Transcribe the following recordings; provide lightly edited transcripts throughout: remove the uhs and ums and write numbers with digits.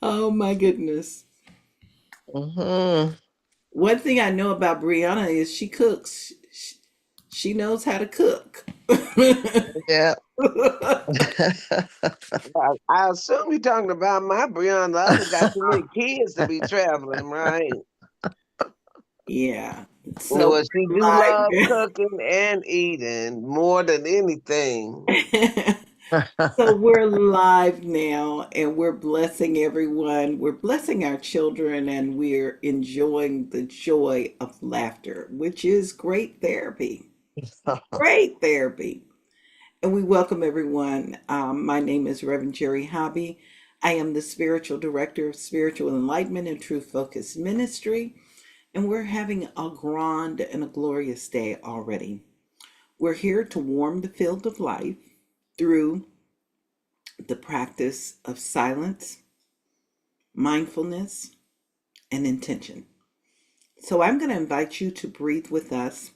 Oh my goodness. Hmm. One thing I know about Brianna is she cooks. She knows how to cook. Yeah. I assume you're talking about my Brianna. The other got too many kids to be traveling, right? Yeah. So Well, she we're do love live. cooking and eating more than anything. So we're live now and we're blessing everyone. We're blessing our children and we're enjoying the joy of laughter, which is great therapy. Great therapy. And we welcome everyone. My name is Reverend Jerry Hobby. I am the spiritual director of Spiritual Enlightenment and Truth Focused Ministry. And we're having a grand and a glorious day already. We're here to warm the field of life through the practice of silence, mindfulness, and intention. So I'm going to invite you to breathe with us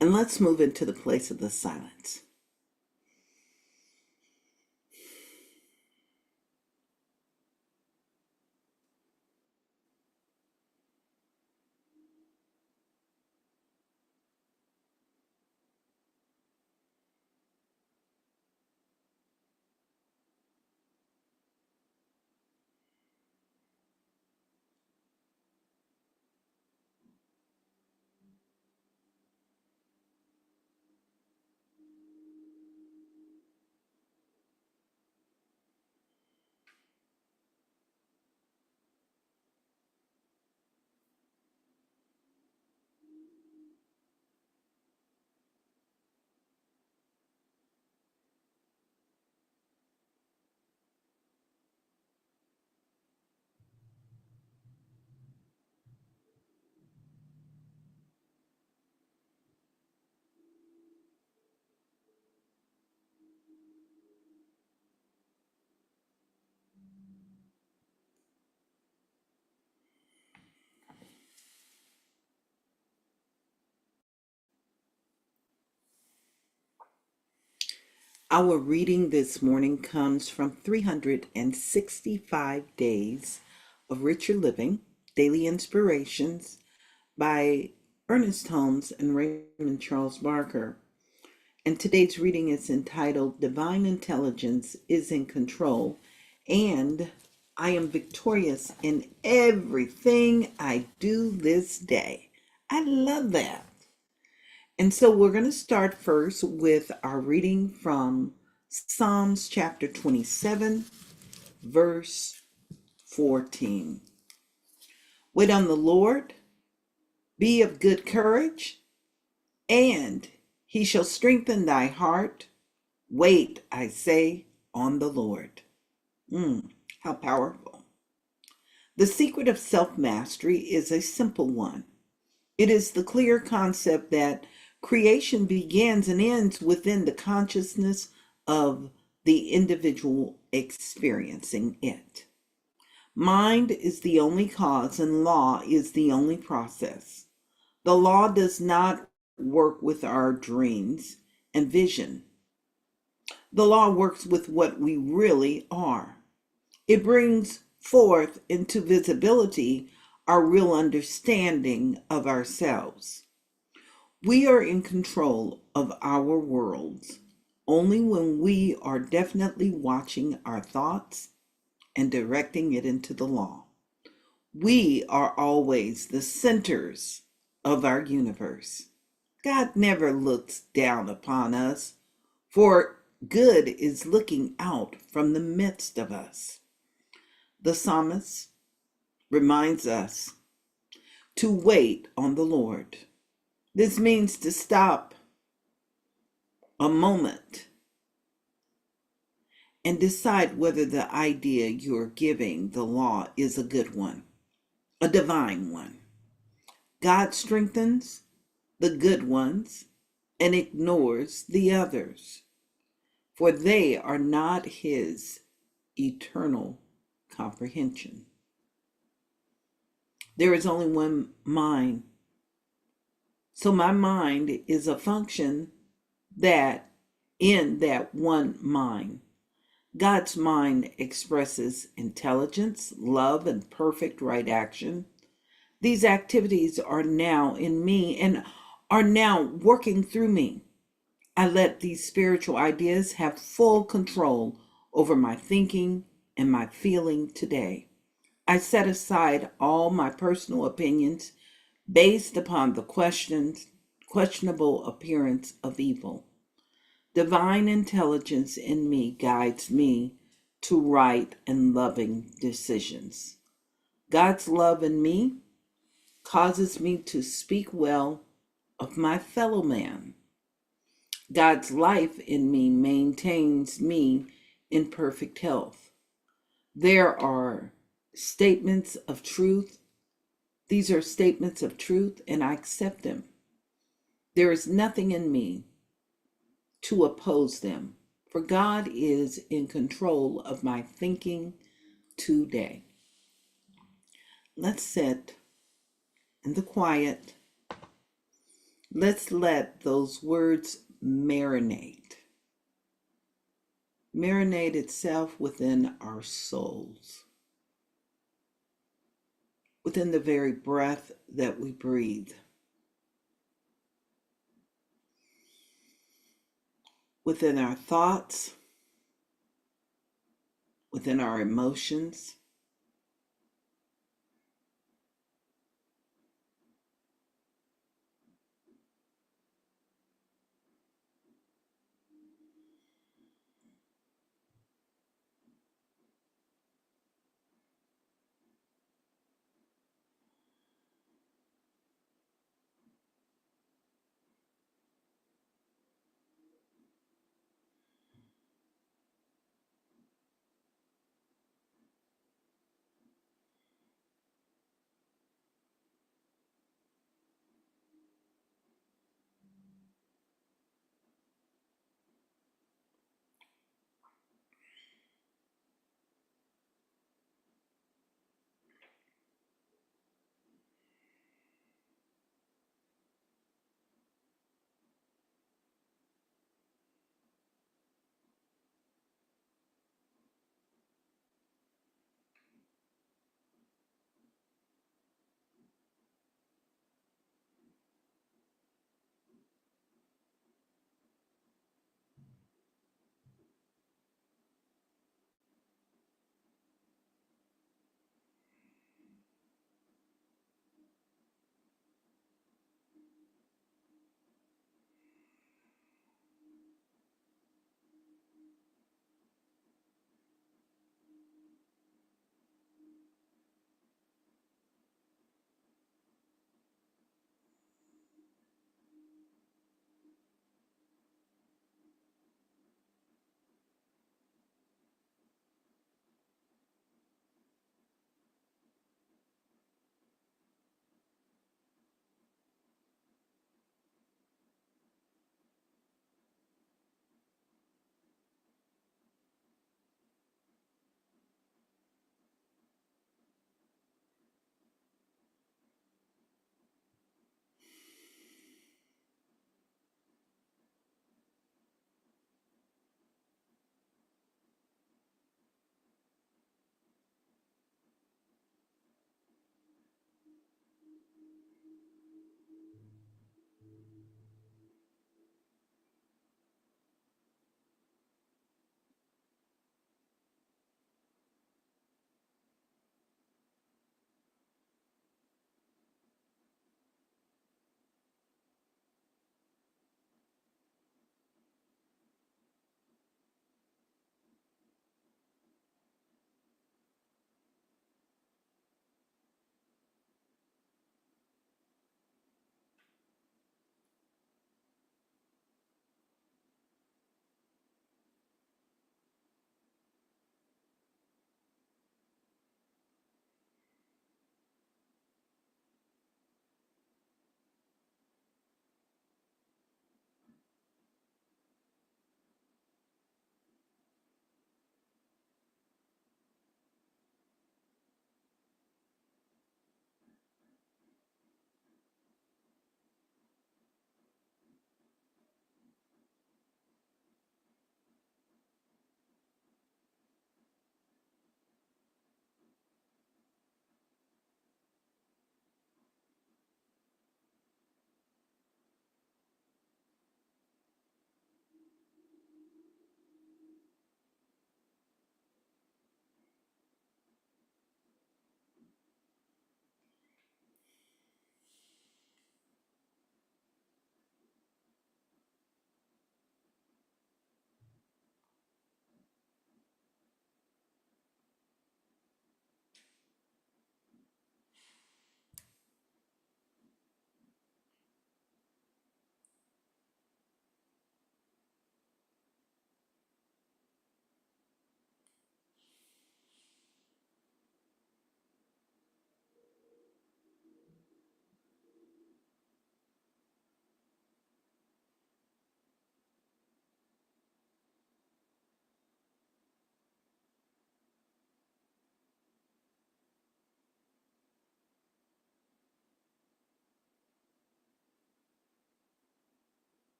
and let's move into the place of the silence. Our reading this morning comes from 365 Days of Richer Living, Daily Inspirations by Ernest Holmes and Raymond Charles Barker. And today's reading is entitled Divine Intelligence is in Control and I am victorious in everything I do this day. I love that. And so we're going to start first with our reading from Psalms chapter 27, verse 14. Wait on the Lord, be of good courage, and he shall strengthen thy heart. Wait, I say, on the Lord. How powerful. The secret of self mastery is a simple one. It is the clear concept that creation begins and ends within the consciousness of the individual experiencing it. Mind is the only cause, and law is the only process. The law does not work with our dreams and vision. The law works with what we really are. It brings forth into visibility our real understanding of ourselves. We are in control of our worlds only when we are definitely watching our thoughts and directing it into the law. We are always the centers of our universe. God never looks down upon us, for good is looking out from the midst of us. The psalmist reminds us to wait on the Lord. This means to stop a moment and decide whether the idea you're giving the law is a good one, a divine one. God strengthens the good ones and ignores the others, for they are not his eternal comprehension. There is only one mind, so my mind is a function that in that one mind. God's mind expresses intelligence, love, and perfect right action. These activities are now in me and are now working through me. I let these spiritual ideas have full control over my thinking and my feeling today. I set aside all my personal opinions based upon the questionable appearance of evil. Divine intelligence in me guides me to right and loving decisions. God's love in me causes me to speak well of my fellow man. God's life in me maintains me in perfect health. There are statements of truth. These are statements of truth, and I accept them. There is nothing in me to oppose them, for God is in control of my thinking today. Let's sit in the quiet. Let's let those words marinate itself within our souls, within the very breath that we breathe, within our thoughts, within our emotions.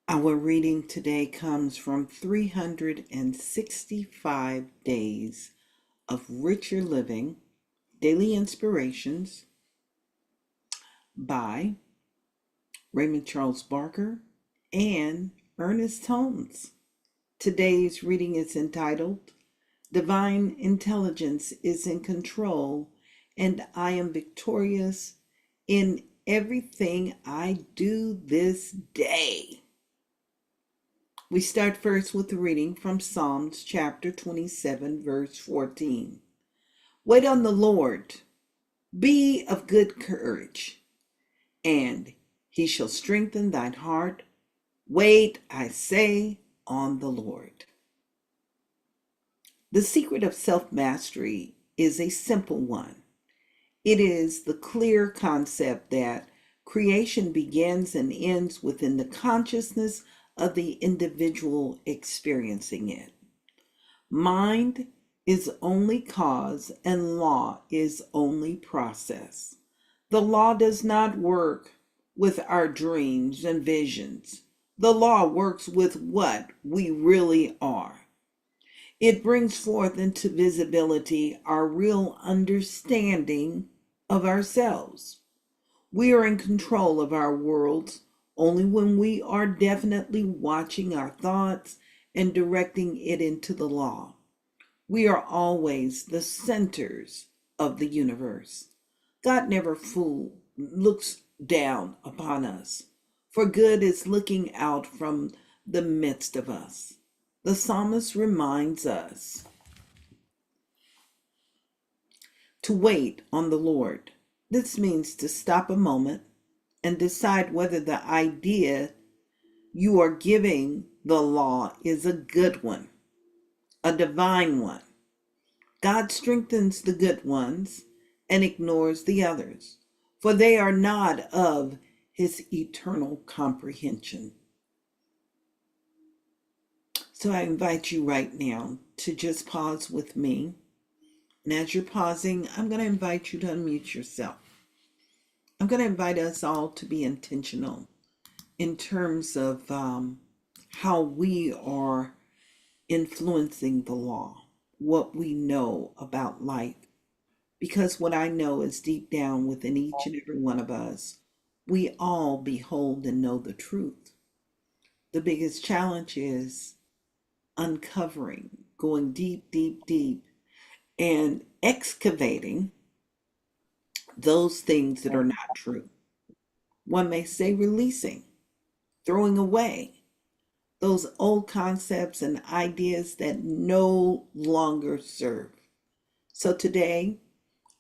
Our reading today comes from 365 Days of Richer Living, Daily Inspirations by Raymond Charles Barker and Ernest Holmes. Today's reading is entitled Divine Intelligence is in Control and I am victorious in everything I do this day. We start first with the reading from Psalms chapter 27, verse 14. Wait on the Lord, be of good courage, and he shall strengthen thine heart. Wait, I say, on the Lord. The secret of self-mastery is a simple one. It is the clear concept that creation begins and ends within the consciousness of the individual experiencing it. Mind is only cause and law is only process. The law does not work with our dreams and visions. The law works with what we really are. It brings forth into visibility our real understanding of ourselves. We are in control of our worlds only when we are definitely watching our thoughts and directing it into the law. We are always the centers of the universe. God never looks down upon us, for good is looking out from the midst of us. The psalmist reminds us to wait on the Lord. This means to stop a moment and decide whether the idea you are giving the law is a good one, a divine one. God strengthens the good ones and ignores the others, for they are not of his eternal comprehension. So I invite you right now to just pause with me. And as you're pausing, I'm going to invite you to unmute yourself. I'm going to invite us all to be intentional in terms of how we are influencing the law, what we know about life. Because what I know is deep down within each and every one of us, we all behold and know the truth. The biggest challenge is uncovering, going deep, deep, deep, and excavating those things that are not true. One may say releasing, throwing away those old concepts and ideas that no longer serve. So today,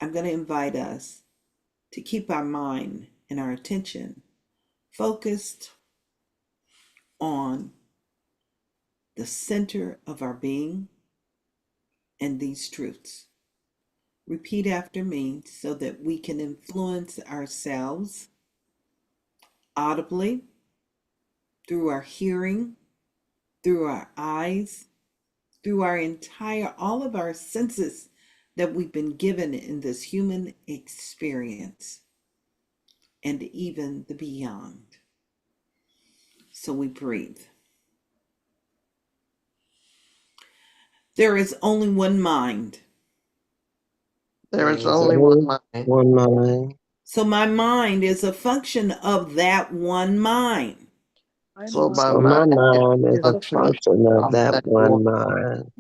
I'm going to invite us to keep our mind and our attention focused on the center of our being and these truths. Repeat after me so that we can influence ourselves audibly through our hearing, through our eyes, through all of our senses that we've been given in this human experience and even the beyond. So we breathe. There is only one mind. There is only one mind. One mind. So my mind is a function of that one mind. So my So my mind mind is is a a function of that that one mind.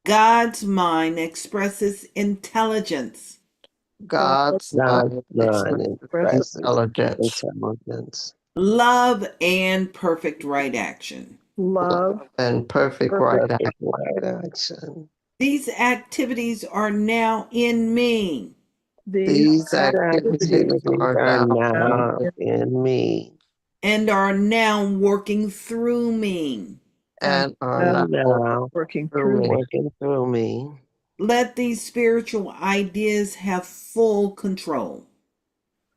God's mind expresses intelligence, God's God's mind mind expresses expresses intelligence, intelligence, love, and perfect right action. love, and perfect right perfect action. right action. These activities are now in me These These activities activities are are now now in me and are now working through me. and are and now now working through me. working through me. Let these spiritual ideas have full control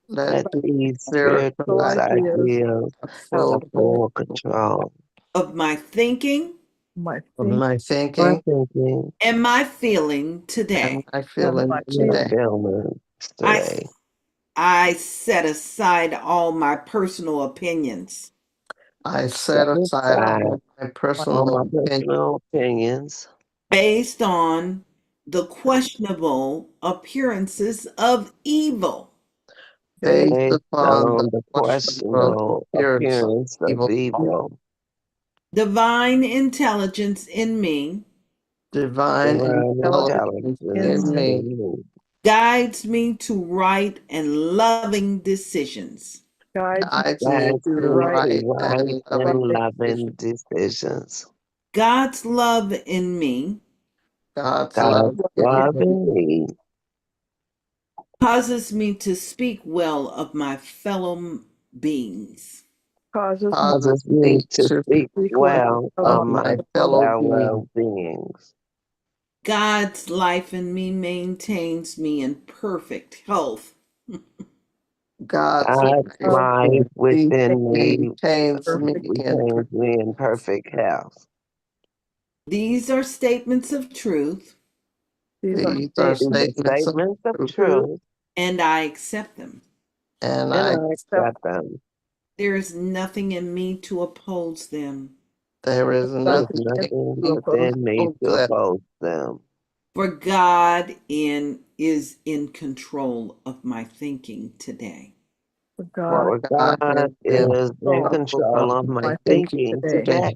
Let Let these spiritual spiritual ideas ideas have have full full control of my thinking my of think my my thinking thinking and my feeling and today. my and feeling my and my feeling. today. feelings I, today. I set aside all my personal opinions. I set set aside aside all my all personal my opinions personal opinions based on the questionable appearances of evil. based based upon the on the questionable questionable appearance of appearance of evil, evil. Divine intelligence in me divine Divine intelligence intelligence in me in me guides me to right and loving decisions. guides me guides to me right to and right loving and decisions. loving decisions. God's love in me God's love God's in love me in me causes me to speak well of my fellow beings. causes causes me me to to speak well of of my my fellow beings. fellow beings. God's life in me maintains me in perfect health. God's God's life life in me within me maintains me in retains me in perfect health. These are statements of truth, These are These are statements of statements of truth, truth, and I accept them. and and I I accept them. There is nothing in me to oppose them, there is There's nothing in nothing me to within me oppose to that. oppose them. for God is in control of my thinking today. For God is God in is in control of control of my my thinking thinking today. today.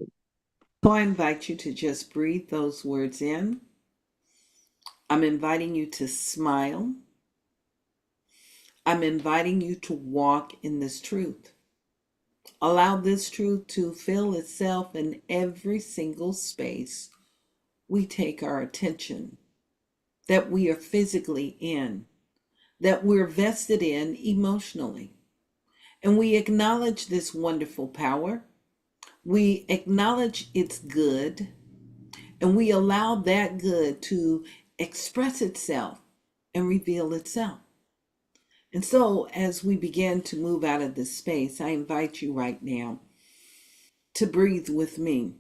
So I invite you to just breathe those words in. I'm inviting you to smile. I'm inviting you to walk in this truth. Allow this truth to fill itself in every single space we take our attention, that we are physically in, that we're vested in emotionally. And we acknowledge this wonderful power. We acknowledge its good, and we allow that good to express itself and reveal itself. And so, as we begin to move out of this space, I invite you right now to breathe with me.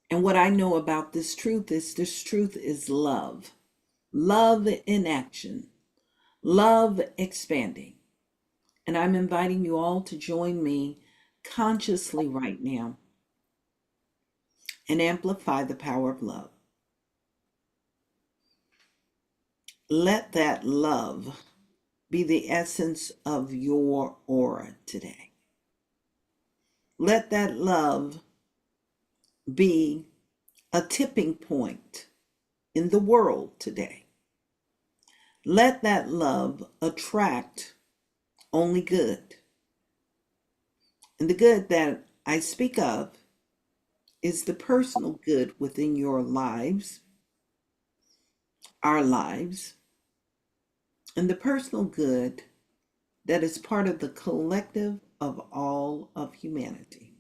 And what I know about this truth is love. Love in action. Love expanding. And I'm inviting you all to join me consciously right now and amplify the power of love. Let that love be the essence of your aura today. Let that love be a tipping point in the world today. Let that love attract only good. And the good that I speak of is the personal good within your lives, our lives, and the personal good that is part of the collective of all of humanity.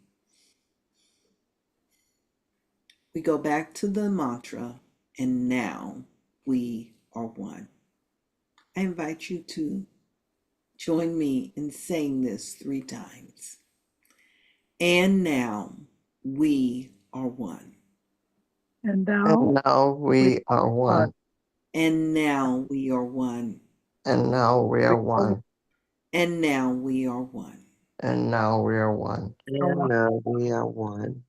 We go back to the mantra, and now we are one. I invite you to join me in saying this 3 times. And now we are one. And now we are one. And now we are one. And now we are one. And now we are one. And now we are one. And now we are one.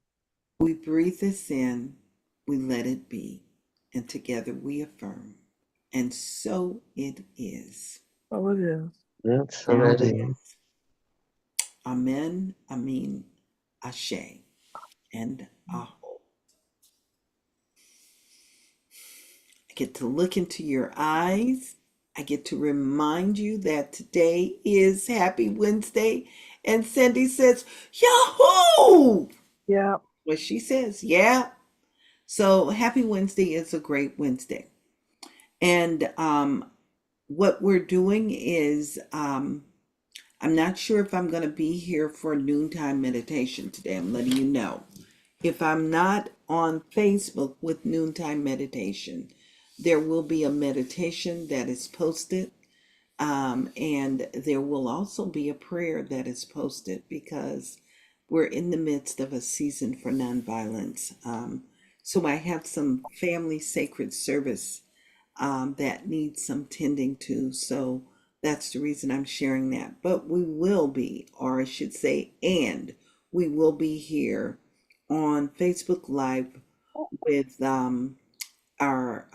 We breathe this in, we let it be, and together we affirm. And so it is. That's So so it it is. is. Amen, Amin, Ashe, and Aho. I get to look into your eyes. I get to remind you that today is Happy Wednesday. And Cindy says, Yahoo! Yeah. What she says, yeah. So Happy Wednesday is a great Wednesday. And what we're doing is I'm not sure if I'm going to be here for noontime meditation today. I'm letting you know. If I'm not on Facebook with noontime meditation, there will be a meditation that is posted. And there will also be a prayer that is posted because we're in the midst of a season for nonviolence. So I have some family sacred service that needs some tending to. So that's the reason I'm sharing that. But we will be, or I should say, and we will be here on Facebook Live with our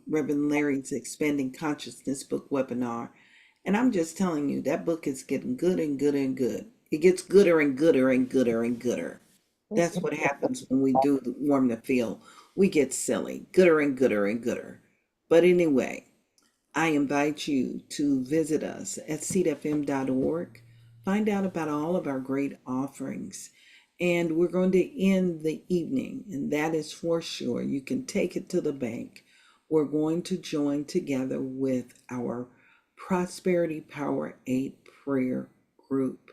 Reverend Larry's Expanding Consciousness book webinar. And I'm just telling you, that book is getting good and good and good. It gets gooder and gooder and gooder and gooder. That's what happens when we do the warm the field. We get silly, gooder and gooder and gooder. But anyway, I invite you to visit us at seatfm.org. Find out about all of our great offerings. And we're going to end the evening, and that is for sure. You can take it to the bank. We're going to join together with our Prosperity Power 8 prayer group.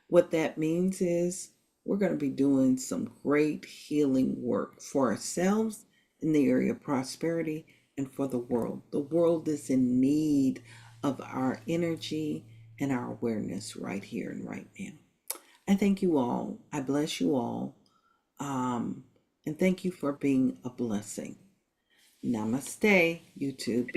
What that means is we're going to be doing some great healing work for ourselves in the area of prosperity and for the world. The world is in need of our energy and our awareness right here and right now. I thank you all. I bless you all. Um, and thank you for being a blessing. Namaste, YouTube.